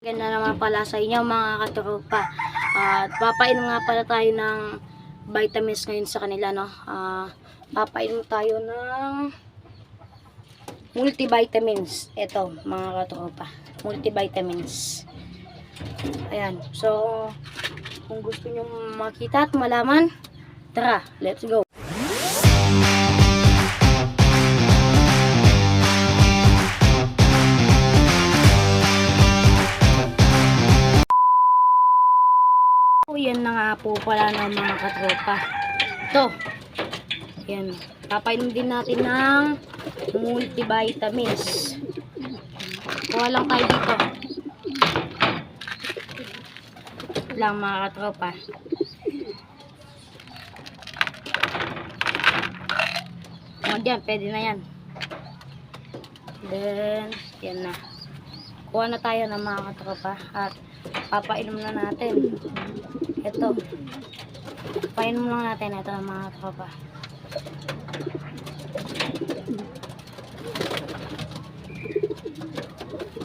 Yan na naman pala sa inyo mga katropa. At papainom nga pala tayo ng vitamins ngayon sa kanila, no? Papainom tayo ng multivitamins. Ito mga katropa, multivitamins. Ayan. So, kung gusto nyo makita at malaman, tara, let's go. Yan na nga po pala ng mga katropa. Ito. Yan. Papainom din natin ng multivitamins. Kuha lang tayo dito. Lang mga katropa. Diyan, pwede na yan. Then, yan na. Kuha na tayo ng mga katropa. At papainom na natin. Ito. Papainom lang natin ito ng mga katropa.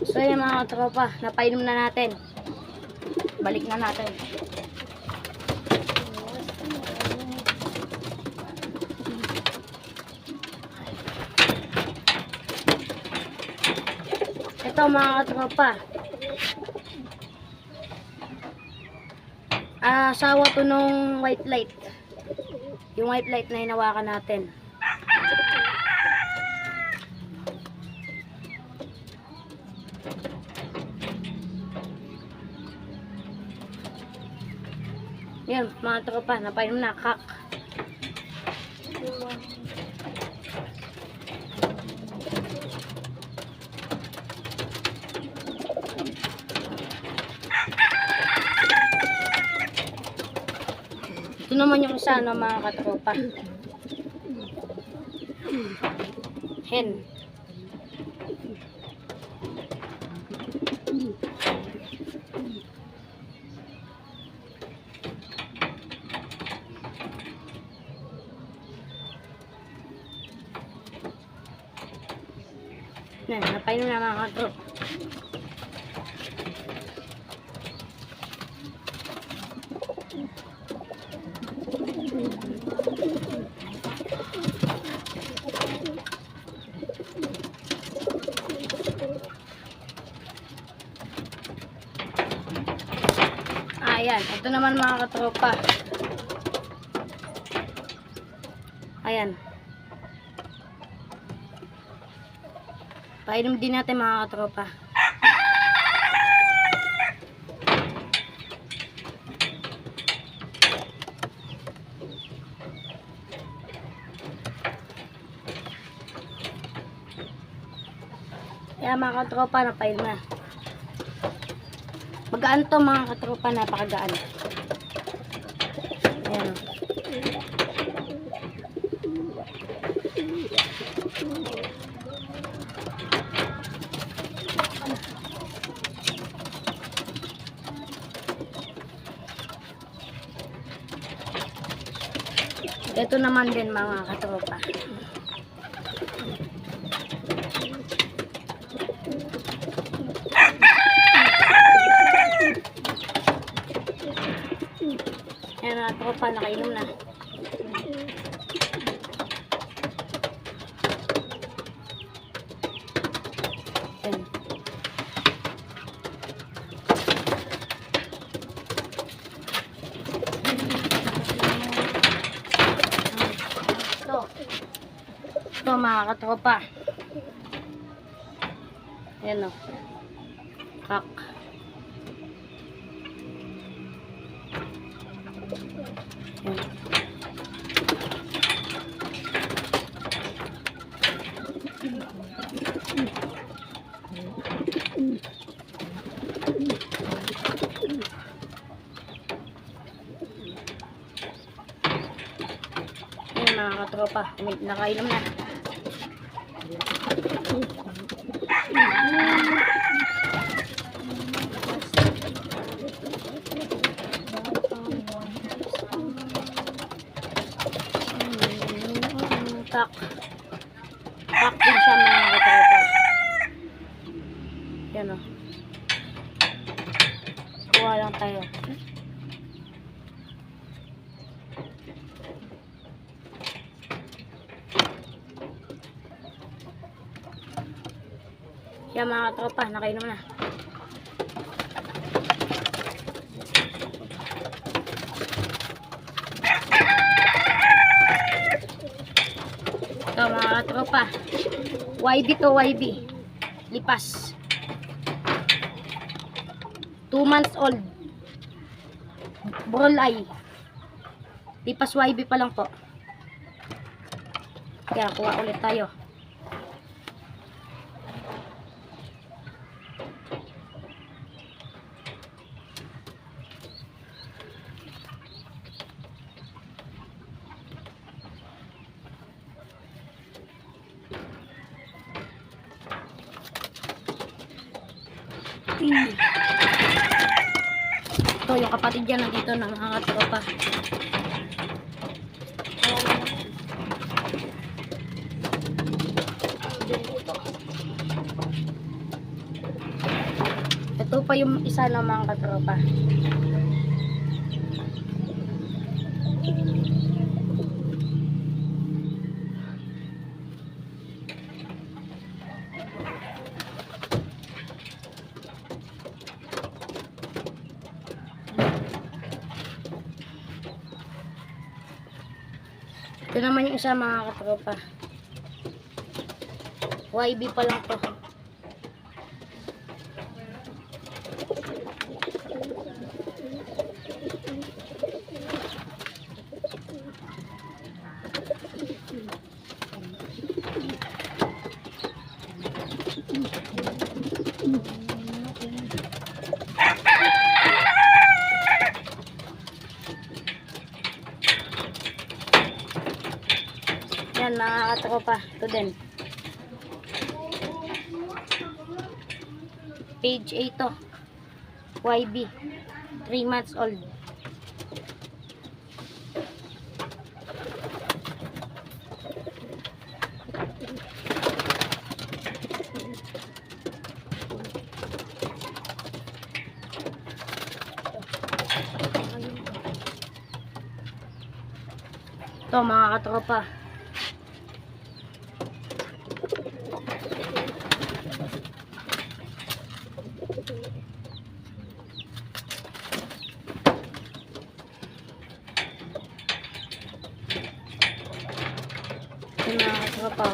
So yan mga katropa, napainom na natin. Balik na natin. Ito mga katropa. Asawa to nung white light. Yung white light na hinawakan natin. Yan, mga tropa, napainom na kak. Ito naman yung isa, no, mga katropa. Hen. Yan, napainom na mga katropa. Ayan, ito naman mga katropa. Ayan. Painom din natin mga katropa. Ayan mga katropa, napainom na. Magaan to mga katropa, napakagaan. Ayan. Ito naman din mga katropa. Ayan mga tropa, nakainom na. Ayan. Ito mga katropa. Ayan o. Kak. Ayan. Ayan mga katropa. Nakainom na. Tak. Tak din siya mga katropa. Yan o. kuha lang tayo. Yan mga katropa, nakainom na. Ito mga katropa, YB to YB, lipas. 2 months old. Brawl eye. Lipas YB pa lang po. Kaya kuha ulit tayo. Ito yung kapatid dyan nandito na mga katropa. Ito pa yung isa na mga katropa. Ito naman yung isa mga katropa. YB pa lang to. Yan mga katropa, ito din. Page 8 to. YB. 3 months old. Ito mga katropa. Ito mga katropa.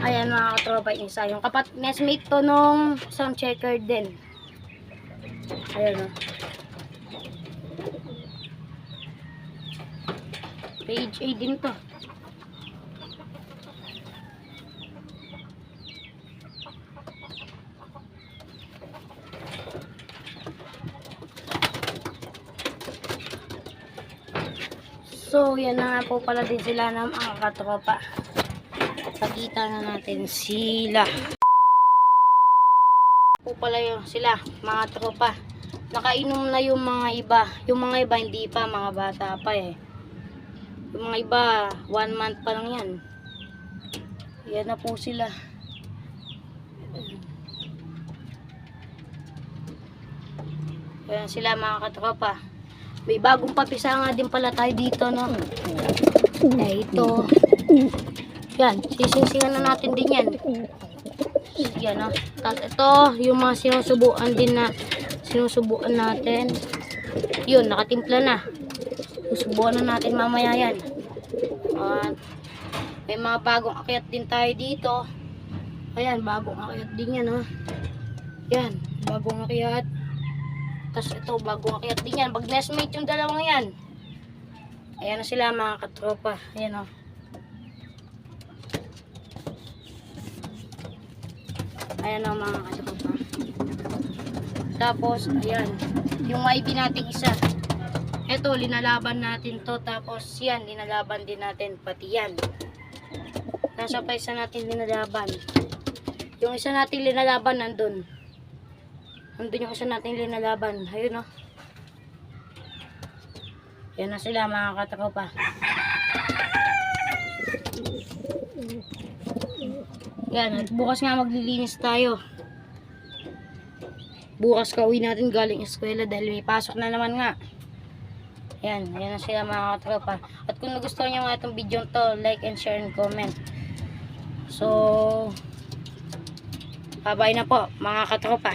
Ayan mga katropa, yung isa. Yung nestmate to nung sound checker din. Ayan o. Page 8 din to. So, yan na nga po pala din sila ng mga katropa. Pagkita na natin sila. Po pala yung sila, mga tropa. Nakainom na yung mga iba. Yung mga iba hindi pa, mga bata pa eh. Yung mga iba, 1 month pa lang yan. Yan na po sila. Yan sila mga katropa. May bagong papisa nga din pala tayo dito, no? Eh, ito. Yan, sisingsingan na natin din yan. Yan, no? Tapos ito, yung mga sinusubuan natin. Yun, nakatimpla na. Susubuan na natin mamaya yan. At may mga bagong akyat din tayo dito. Ayan, bagong akyat din yan, no? Yan, bagong akyat. Tapos ito, bagong akyat din yan. Pag nestmate yung dalawang yan. Ayan na sila mga katropa. Ayan o. Ayan ang mga katropa. Tapos, ayan. Yung maybe natin isa. Ito, linalaban natin to. Tapos, yan, linalaban din natin. Pati yan. Nasa pa isa natin linalaban. Yung isa natin linalaban, nandun. Nandun yung isa natin linalaban. Ayun, oh. Yan na sila, mga katropa. Yan, at bukas nga maglilinis tayo. Bukas kauwi natin galing eskwela dahil may pasok na naman nga. Yan, yan na sila mga katropa. At kung nagustuhan nyo nga itong video to, like and share and comment. So, bye-bye na po mga katropa.